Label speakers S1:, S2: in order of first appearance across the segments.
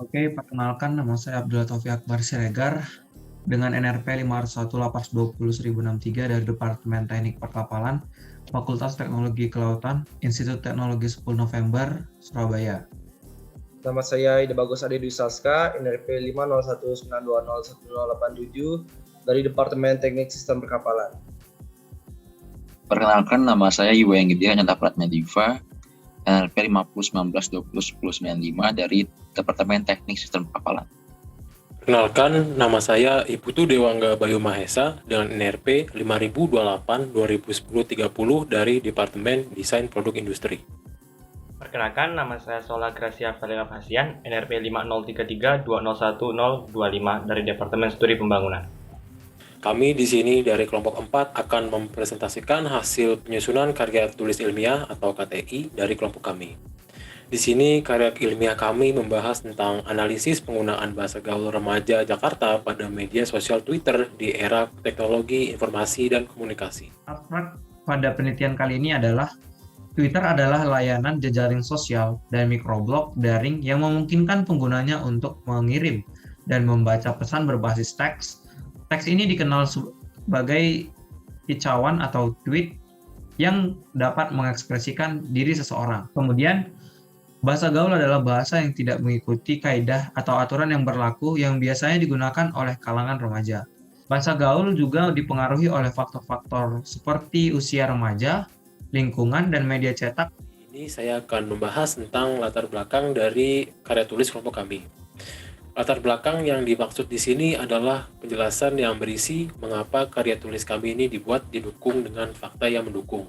S1: Oke, perkenalkan nama saya Abdullah Taufik Akbar Siregar dengan NRP 501820063 dari Departemen Teknik Perkapalan, Fakultas Teknologi Kelautan, Institut Teknologi 10 November, Surabaya.
S2: Nama saya Ida Bagus Adi Dwi Saska, NRP 501920187 dari Departemen Teknik Sistem Perkapalan.
S3: Perkenalkan, nama saya Iwayan Gede Hanyata Pratnadiva, NRP 50192001095 dari Departemen Teknik Sistem Perkapalan.
S4: Perkenalkan, nama saya Iputu Dewangga Bayu Mahesa dengan NRP 5028-2010-30 dari Departemen Desain Produk Industri.
S5: Perkenalkan, nama saya Sola Gracia Valeria Fasian, NRP 5033-201025 dari Departemen Studi Pembangunan.
S4: Kami di sini dari kelompok 4 akan mempresentasikan hasil penyusunan karya tulis ilmiah atau KTI dari kelompok kami. Di sini karya ilmiah kami membahas tentang analisis penggunaan bahasa gaul remaja Jakarta pada media sosial Twitter di era teknologi informasi dan komunikasi.
S1: Abstrak pada penelitian kali ini adalah Twitter adalah layanan jejaring sosial dan microblog daring yang memungkinkan penggunanya untuk mengirim dan membaca pesan berbasis teks. Teks ini dikenal sebagai kicauan atau tweet yang dapat mengekspresikan diri seseorang. Kemudian, bahasa gaul adalah bahasa yang tidak mengikuti kaidah atau aturan yang berlaku yang biasanya digunakan oleh kalangan remaja. Bahasa gaul juga dipengaruhi oleh faktor-faktor seperti usia remaja, lingkungan, dan media cetak.
S4: Ini saya akan membahas tentang latar belakang dari karya tulis kelompok kami. Latar belakang yang dimaksud di sini adalah penjelasan yang berisi mengapa karya tulis kami ini dibuat didukung dengan fakta yang mendukung.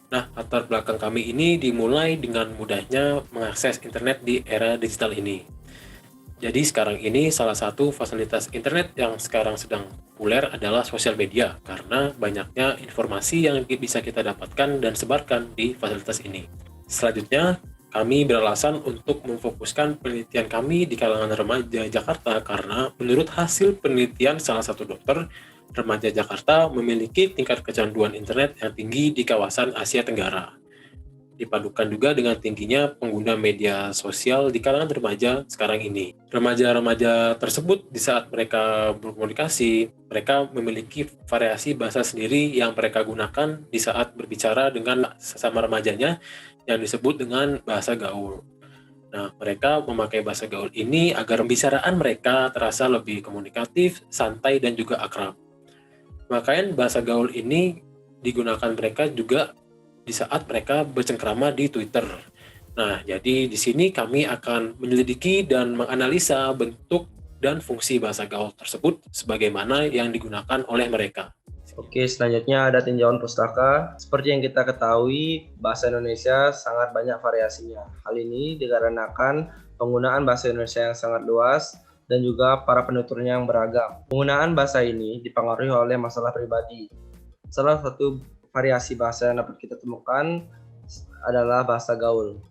S4: Nah, latar belakang kami ini dimulai dengan mudahnya mengakses internet di era digital ini. Jadi sekarang ini salah satu fasilitas internet yang sekarang sedang populer adalah sosial media karena banyaknya informasi yang bisa kita dapatkan dan sebarkan di fasilitas ini. Selanjutnya, kami beralasan untuk memfokuskan penelitian kami di kalangan remaja Jakarta karena menurut hasil penelitian salah satu dokter, remaja Jakarta memiliki tingkat kecanduan internet yang tinggi di kawasan Asia Tenggara. Dipadukan juga dengan tingginya pengguna media sosial di kalangan remaja sekarang ini. Remaja-remaja tersebut di saat mereka berkomunikasi, mereka memiliki variasi bahasa sendiri yang mereka gunakan di saat berbicara dengan sesama remajanya yang disebut dengan bahasa gaul. Nah, mereka memakai bahasa gaul ini agar pembicaraan mereka terasa lebih komunikatif, santai, dan juga akrab. Makanya bahasa gaul ini digunakan mereka juga di saat mereka bercengkrama di Twitter. Nah, jadi di sini kami akan menyelidiki dan menganalisa bentuk dan fungsi bahasa gaul tersebut sebagaimana yang digunakan oleh mereka.
S2: Oke, selanjutnya ada tinjauan pustaka. Seperti yang kita ketahui, bahasa Indonesia sangat banyak variasinya. Hal ini dikarenakan penggunaan bahasa Indonesia yang sangat luas dan juga para penuturnya yang beragam. Penggunaan bahasa ini dipengaruhi oleh masalah pribadi. Salah satu variasi bahasa yang dapat kita temukan adalah bahasa gaul,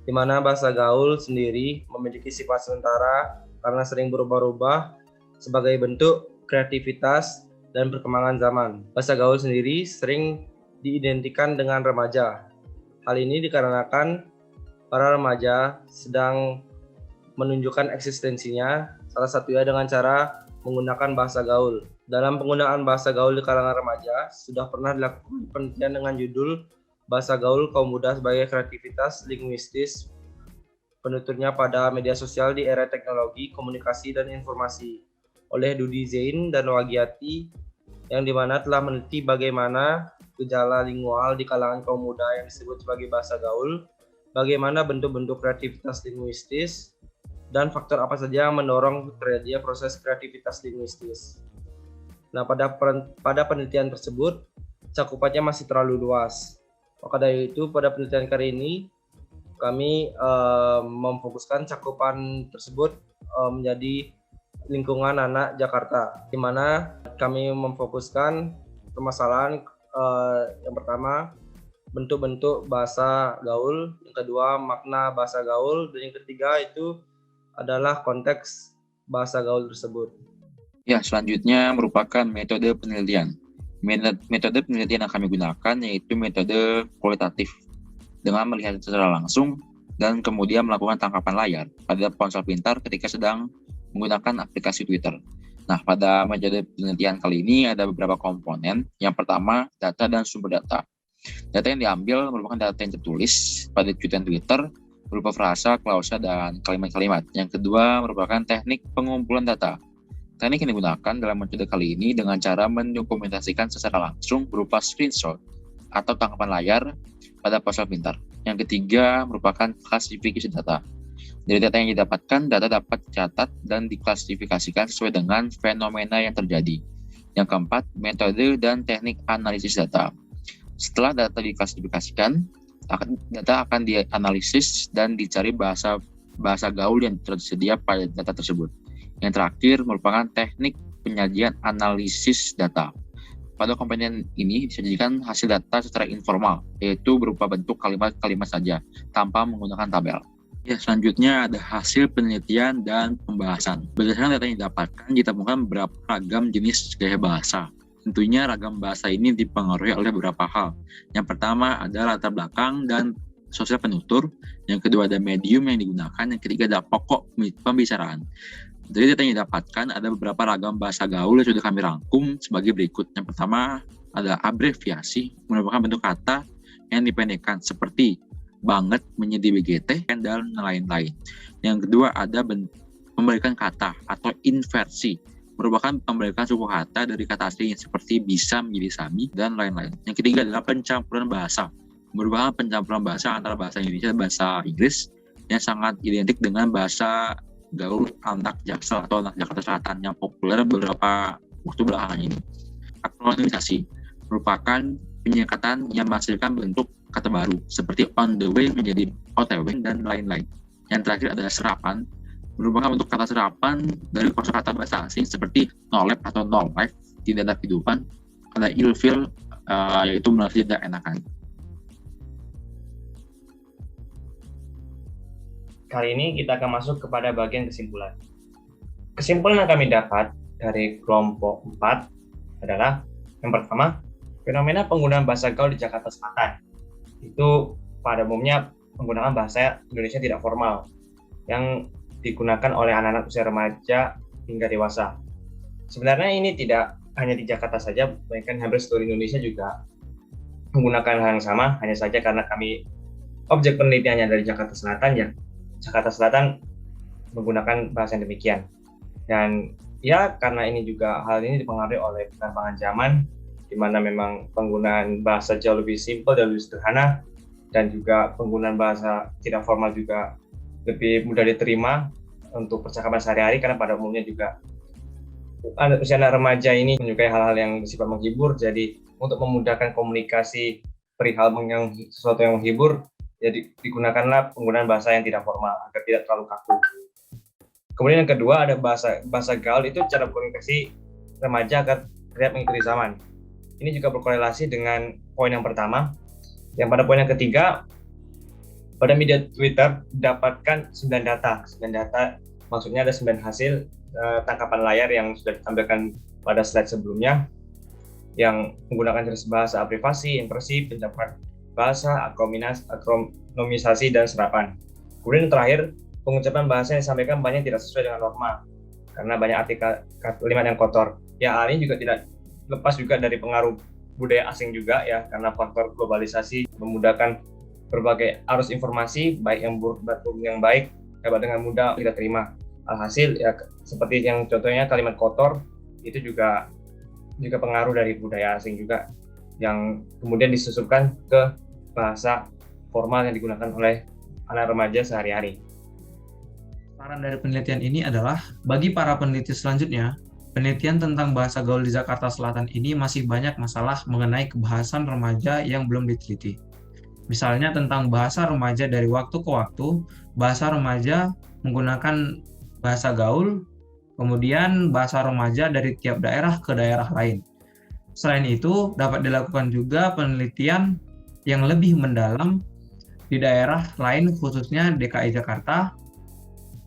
S2: di mana bahasa gaul sendiri memiliki sifat sementara karena sering berubah-ubah sebagai bentuk kreativitas dan perkembangan zaman. Bahasa gaul sendiri sering diidentikan dengan remaja. Hal ini dikarenakan para remaja sedang menunjukkan eksistensinya, salah satunya dengan cara menggunakan bahasa gaul. Dalam penggunaan bahasa gaul di kalangan remaja, sudah pernah dilakukan penelitian dengan judul Bahasa Gaul Kaum Muda sebagai Kreativitas Linguistis, penuturnya pada media sosial di era teknologi, komunikasi, dan informasi oleh Dudi Zain dan Wagiati, yang dimana telah meneliti bagaimana gejala lingual di kalangan kaum muda yang disebut sebagai bahasa gaul, bagaimana bentuk-bentuk kreativitas linguistis, dan faktor apa saja yang mendorong terjadinya proses kreativitas linguistis. Nah, pada penelitian tersebut, cakupannya masih terlalu luas. Maka dari itu, pada penelitian kali ini, kami memfokuskan cakupan tersebut menjadi lingkungan anak Jakarta, di mana kami memfokuskan permasalahan yang pertama bentuk-bentuk bahasa gaul, yang kedua makna bahasa gaul, dan yang ketiga itu adalah konteks bahasa gaul tersebut.
S3: Ya, selanjutnya merupakan metode penelitian. Metode penelitian yang kami gunakan yaitu metode kualitatif. Dengan melihat secara langsung dan kemudian melakukan tangkapan layar pada ponsel pintar ketika sedang menggunakan aplikasi Twitter. Nah, pada metode penelitian kali ini ada beberapa komponen. Yang pertama, data dan sumber data. Data yang diambil merupakan data yang tertulis pada cuitan Twitter berupa frasa, klausa, dan kalimat-kalimat. Yang kedua merupakan teknik pengumpulan data. Teknik yang digunakan dalam metode kali ini dengan cara mendokumentasikan secara langsung berupa screenshot atau tangkapan layar pada ponsel pintar. Yang ketiga merupakan klasifikasi data. Dari data yang didapatkan, data dapat dicatat dan diklasifikasikan sesuai dengan fenomena yang terjadi. Yang keempat, metode dan teknik analisis data. Setelah data diklasifikasikan, data akan dianalisis dan dicari bahasa gaul yang tersedia pada data tersebut. Yang terakhir merupakan teknik penyajian analisis data. Pada komponen ini disajikan hasil data secara informal, yaitu berupa bentuk kalimat-kalimat saja, tanpa menggunakan tabel. Ya, selanjutnya ada hasil penelitian dan pembahasan. Berdasarkan data yang didapatkan, ditemukan beberapa ragam jenis gaya bahasa. Tentunya ragam bahasa ini dipengaruhi oleh beberapa hal. Yang pertama ada latar belakang dan sosial penutur. Yang kedua ada medium yang digunakan. Yang ketiga ada pokok pembicaraan. Dari data yang didapatkan ada beberapa ragam bahasa gaul yang sudah kami rangkum sebagai berikut. Yang pertama ada abreviasi, merupakan bentuk kata yang dipendekkan seperti banget menjadi BGT dan lain-lain. Yang kedua ada pembalikan kata atau inversi, merupakan pembalikan suku kata dari kata aslinya seperti bisa menjadi sami dan lain-lain. Yang ketiga adalah pencampuran bahasa, merupakan pencampuran bahasa antara bahasa Indonesia dan bahasa Inggris yang sangat identik dengan bahasa gaul anak Jaksel atau anak Jakarta Selatan yang populer beberapa waktu belakangan ini. Akronymisasi merupakan penyingkatan yang menghasilkan bentuk kata baru seperti on the way menjadi OTW dan lain-lain. Yang terakhir adalah serapan, merupakan bentuk kata serapan dari kosakata bahasa asing seperti no life atau no life, tidak ada kehidupan. Ada ilfil, yaitu merasa tidak enakan.
S5: Kali ini kita akan masuk kepada bagian kesimpulan. Kesimpulan yang kami dapat dari kelompok 4 adalah yang pertama, fenomena penggunaan bahasa gaul di Jakarta Selatan. Itu pada umumnya menggunakan bahasa Indonesia tidak formal yang digunakan oleh anak-anak usia remaja hingga dewasa. Sebenarnya ini tidak hanya di Jakarta saja, bahkan hampir seluruh Indonesia juga menggunakan hal yang sama, hanya saja karena kami objek penelitiannya dari Jakarta Selatan, ya Jakarta Selatan menggunakan bahasa yang demikian. Dan ya karena ini juga hal ini dipengaruhi oleh perkembangan zaman, di mana memang penggunaan bahasa jauh lebih simpel dan lebih sederhana, dan juga penggunaan bahasa tidak formal juga lebih mudah diterima untuk percakapan sehari-hari, karena pada umumnya juga usia anak remaja ini menyukai hal-hal yang bersifat menghibur. Jadi untuk memudahkan komunikasi perihal sesuatu yang menghibur, jadi digunakanlah penggunaan bahasa yang tidak formal agar tidak terlalu kaku. Kemudian yang kedua ada bahasa gaul, itu cara komunikasi remaja agar terlihat mengikuti zaman. Ini juga berkorelasi dengan poin yang pertama. Yang pada poin yang ketiga, pada media Twitter dapatkan 9 data. 9 data maksudnya ada 9 hasil tangkapan layar yang sudah ditampilkan pada slide sebelumnya, yang menggunakan jenis bahasa abrevasi, inversi, pencampuran bahasa, akronymisasi, dan serapan. Kemudian yang terakhir, pengucapan bahasa yang disampaikan banyak tidak sesuai dengan norma karena banyak artikel kalimat yang kotor. Ya, hal ini juga tidak lepas juga dari pengaruh budaya asing juga, ya, karena faktor globalisasi memudahkan berbagai arus informasi baik yang buruk maupun yang baik dapat dengan mudah kita terima. Alhasil ya seperti yang contohnya kalimat kotor itu juga pengaruh dari budaya asing juga yang kemudian disusupkan ke bahasa formal yang digunakan oleh anak remaja sehari-hari.
S1: Saran dari penelitian ini adalah, bagi para peneliti selanjutnya, penelitian tentang bahasa gaul di Jakarta Selatan ini masih banyak masalah mengenai kebahasan remaja yang belum diteliti. Misalnya tentang bahasa remaja dari waktu ke waktu, bahasa remaja menggunakan bahasa gaul, kemudian bahasa remaja dari tiap daerah ke daerah lain. Selain itu, dapat dilakukan juga penelitian yang lebih mendalam di daerah lain, khususnya DKI Jakarta.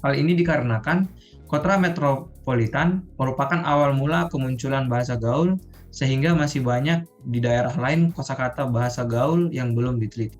S1: Hal ini dikarenakan kota metropolitan merupakan awal mula kemunculan bahasa gaul, sehingga masih banyak di daerah lain kosakata bahasa gaul yang belum diteliti.